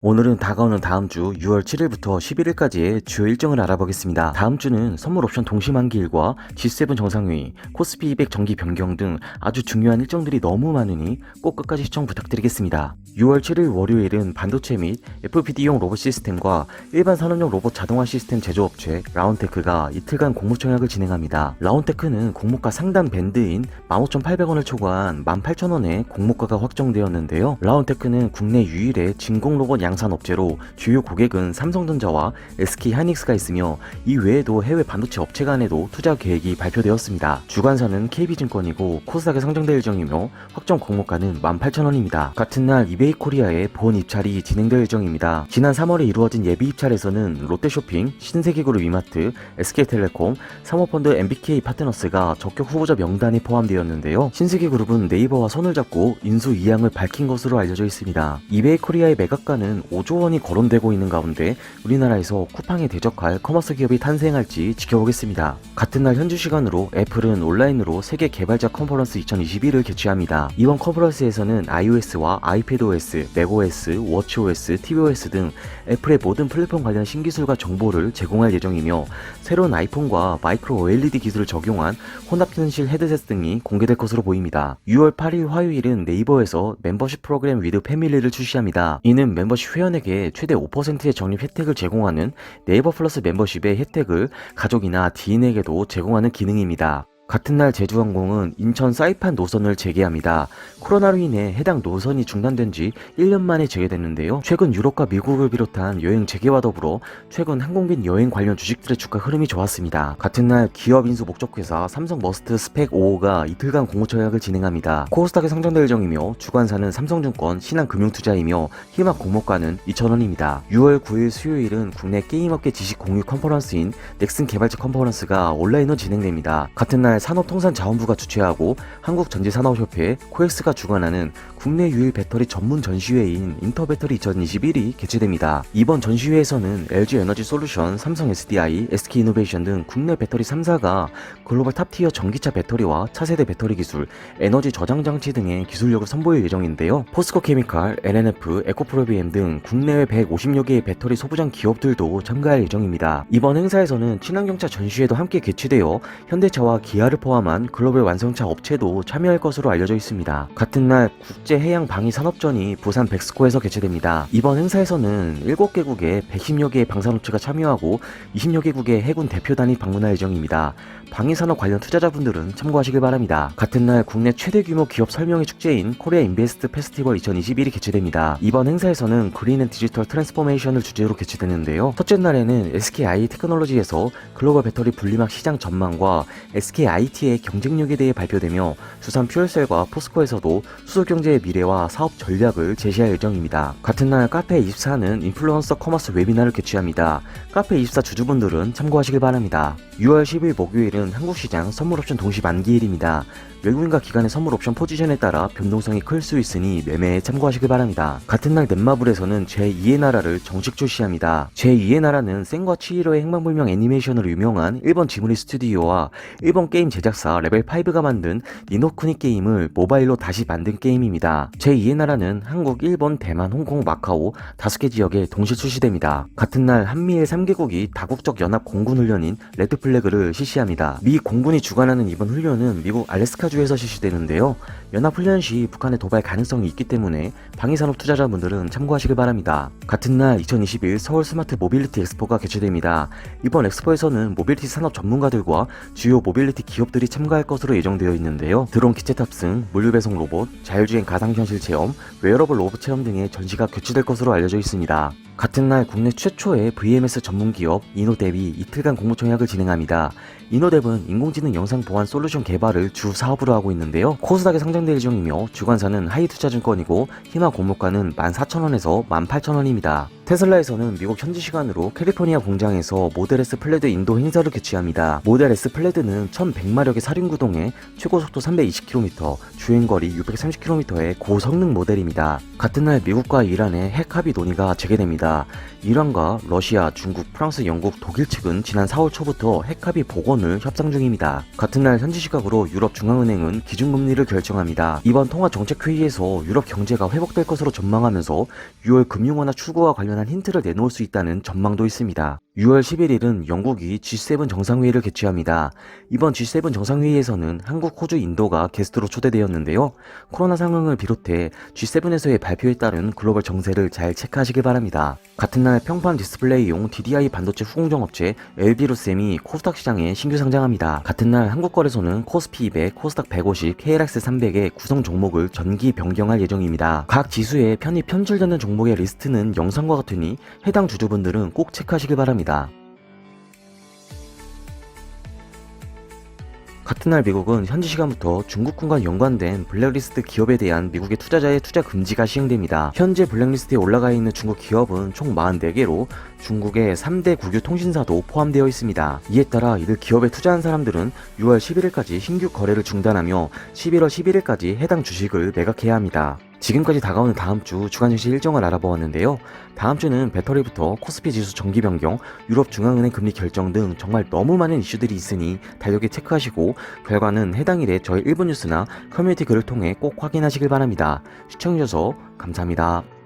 오늘은 다가오는 다음 주 6월 7일부터 11일까지의 주요 일정을 알아보겠습니다. 다음 주는 선물 옵션 동시 만기일과 G7 정상회의, 코스피 200 정기 변경 등 아주 중요한 일정들이 너무 많으니 꼭 끝까지 시청 부탁드리겠습니다. 6월 7일 월요일은 반도체 및 FPD용 로봇 시스템과 일반 산업용 로봇 자동화 시스템 제조업체 라운테크가 이틀간 공모청약을 진행합니다. 라운테크는 공모가 상단 밴드인 15,800원을 초과한 18,000원에 공모가가 확정되었는데요. 라운테크는 국내 유일의 진공 로봇 양산업체로 주요 고객은 삼성전자와 SK하이닉스가 있으며 이 외에도 해외 반도체 업체 간에도 투자 계획이 발표되었습니다. 주관사는 KB증권이고 코스닥에 상장될 예정이며 확정 공모가는 18,000원입니다. 같은 날 이베이 코리아의 본 입찰이 진행될 예정입니다. 지난 3월에 이루어진 예비 입찰에서는 롯데쇼핑, 신세계그룹 이마트, SK텔레콤, 사모펀드 MBK 파트너스가 적격 후보자 명단에 포함되었는데요. 신세계그룹은 네이버와 손을 잡고 인수 이양을 밝힌 것으로 알려져 있습니다. 이베이 코리아의 매각가는 5조 원이 거론되고 있는 가운데 우리나라에서 쿠팡에 대적할 커머스 기업이 탄생할지 지켜보겠습니다. 같은 날 현지 시간으로 애플은 온라인으로 세계 개발자 컨퍼런스 2021을 개최합니다. 이번 컨퍼런스에서는 iOS와 iPadOS, macOS, watchOS, tvOS 등 애플의 모든 플랫폼 관련 신기술과 정보를 제공할 예정이며 새로운 아이폰과 마이크로 OLED 기술을 적용한 혼합현실 헤드셋 등이 공개될 것으로 보입니다. 6월 8일 화요일은 네이버에서 멤버십 프로그램 위드 패밀리를 출시합니다. 이는 멤버십 회원에게 최대 5%의 적립 혜택을 제공하는 네이버 플러스 멤버십의 혜택을 가족이나 지인에게도 제공하는 기능입니다. 같은 날 제주항공은 인천 사이판 노선을 재개합니다. 코로나로 인해 해당 노선이 중단된 지 1년 만에 재개됐는데요. 최근 유럽과 미국을 비롯한 여행 재개와 더불어 최근 항공빈 여행 관련 주식들의 주가 흐름이 좋았습니다. 같은 날 기업 인수 목적회사 삼성 머스트 스펙 5호가 이틀간 공모청약을 진행합니다. 코스닥에 상장될 예정이며 주관사는 삼성증권, 신한금융투자이며 희망 공모가는 2,000원입니다. 6월 9일 수요일은 국내 게임업계 지식 공유 컨퍼런스인 넥슨 개발자 컨퍼런스가 온라인으로 진행됩니다. 같은 날 산업통상자원부가 주최하고 한국전지산업협회, 코엑스가 주관하는 국내 유일 배터리 전문 전시회인 인터배터리 2021이 개최됩니다. 이번 전시회에서는 LG에너지솔루션, 삼성 SDI, SK이노베이션 등 국내 배터리 3사가 글로벌 탑티어 전기차 배터리와 차세대 배터리 기술, 에너지 저장 장치 등의 기술력을 선보일 예정인데요. 포스코케미칼, LNF, 에코프로비엠 등 국내외 150여 개의 배터리 소부장 기업들도 참가할 예정입니다. 이번 행사에서는 친환경차 전시회도 함께 개최되어 현대차와 기아를 포함한 글로벌 완성차 업체도 참여할 것으로 알려져 있습니다. 같은 날 국제해양방위산업전이 부산 백스코에서 개최됩니다. 이번 행사에서는 7개국의 110여 개의 방산업체가 참여하고 20여 개국의 해군 대표단이 방문할 예정입니다. 방위산업 관련 투자자분들은 참고하시길 바랍니다. 같은 날 국내 최대 규모 기업 설명회 축제인 코리아 인베스트 페스티벌 2021이 개최됩니다. 이번 행사에서는 그린 앤 디지털 트랜스포메이션을 주제로 개최되는데요. 첫째 날에는 SKI 테크놀로지에서 글로벌 배터리 분리막 시장 전망과 SKIT의 경쟁력에 대해 발표되며 두산 퓨얼셀과 포스코에서도 수소경제의 미래와 사업 전략을 제시할 예정입니다. 같은 날 카페24는 인플루언서 커머스 웨비나를 개최합니다. 카페24 주주분들은 참고하시길 바랍니다. 6월 10일 목요일은 한국시장 선물옵션 동시 만기일입니다. 외국인과 기관의 선물 옵션 포지션에 따라 변동성이 클 수 있으니 매매에 참고하시길 바랍니다. 같은 날 넷마블에서는 제2의 나라를 정식 출시합니다. 제2의 나라는 센과 치히로의 행방불명 애니메이션으로 유명한 일본 지브리 스튜디오와 일본 게임 제작사 레벨5가 만든 니노쿠니 게임을 모바일로 다시 만든 게임입니다. 제2의 나라는 한국, 일본, 대만, 홍콩, 마카오 5개 지역에 동시 출시됩니다. 같은 날 한미일 3개국이 다국적 연합 공군 훈련인 레드플래그를 실시합니다. 미 공군이 주관하는 이번 훈련은 미국 알래스카 주에서 실시되는데요. 연합훈련 시 북한의 도발 가능성이 있기 때문에 방위산업 투자자분들은 참고하시길 바랍니다. 같은 날 2021 서울 스마트 모빌리티 엑스포가 개최됩니다. 이번 엑스포에서는 모빌리티 산업 전문가들과 주요 모빌리티 기업들이 참가할 것으로 예정되어 있는데요. 드론 기체 탑승, 물류배송 로봇, 자율주행 가상현실 체험, 웨어러블 로봇 체험 등의 전시가 개최될 것으로 알려져 있습니다. 같은 날 국내 최초의 VMS 전문기업 이노뎁이 이틀간 공모청약을 진행합니다. 이노뎁은 인공지능 영상 보안 솔루션 개발을 주 사업으로 하고 있는데요. 코스닥에 상장될 예정이며 주관사는 하이투자증권이고 희망 공모가는 14,000원에서 18,000원입니다. 테슬라에서는 미국 현지 시간으로 캘리포니아 공장에서 모델 S 플레드 인도 행사를 개최합니다. 모델 S 플레드는 1100마력의 사륜구동에 최고속도 320km, 주행거리 630km의 고성능 모델입니다. 같은 날 미국과 이란의 핵 합의 논의가 재개됩니다. 있습니다. 이란과 러시아, 중국, 프랑스, 영국, 독일 측은 지난 4월 초부터 핵합의 복원을 협상 중입니다. 같은 날 현지 시각으로 유럽중앙은행은 기준금리를 결정합니다. 이번 통화정책회의에서 유럽 경제가 회복될 것으로 전망하면서 6월 금융완화 출구와 관련한 힌트를 내놓을 수 있다는 전망도 있습니다. 6월 11일은 영국이 G7 정상회의를 개최합니다. 이번 G7 정상회의에서는 한국, 호주, 인도가 게스트로 초대되었는데요. 코로나 상황을 비롯해 G7에서의 발표에 따른 글로벌 정세를 잘 체크하시길 바랍니다. 같은 날 평판 디스플레이용 DDI 반도체 후공정업체 LB루셈이 코스닥 시장에 신규 상장합니다. 같은 날 한국거래소는 코스피 200, 코스닥 150, KLX 300의 구성 종목을 전기 변경할 예정입니다. 각 지수에 편입 편출되는 종목의 리스트는 영상과 같으니 해당 주주분들은 꼭 체크하시길 바랍니다. 같은 날 미국은 현지 시간부터 중국군과 연관된 블랙리스트 기업에 대한 미국의 투자자의 투자 금지가 시행됩니다. 현재 블랙리스트에 올라가 있는 중국 기업은 총 44개로 중국의 3대 국유 통신사도 포함되어 있습니다. 이에 따라 이들 기업에 투자한 사람들은 6월 11일까지 신규 거래를 중단하며 11월 11일까지 해당 주식을 매각해야 합니다. 지금까지 다가오는 다음주 주간 증시 일정을 알아보았는데요. 다음주는 배터리부터 코스피 지수 정기 변경, 유럽 중앙은행 금리 결정 등 정말 너무 많은 이슈들이 있으니 달력에 체크하시고 결과는 해당 일에 저희 1분 뉴스나 커뮤니티 글을 통해 꼭 확인하시길 바랍니다. 시청해주셔서 감사합니다.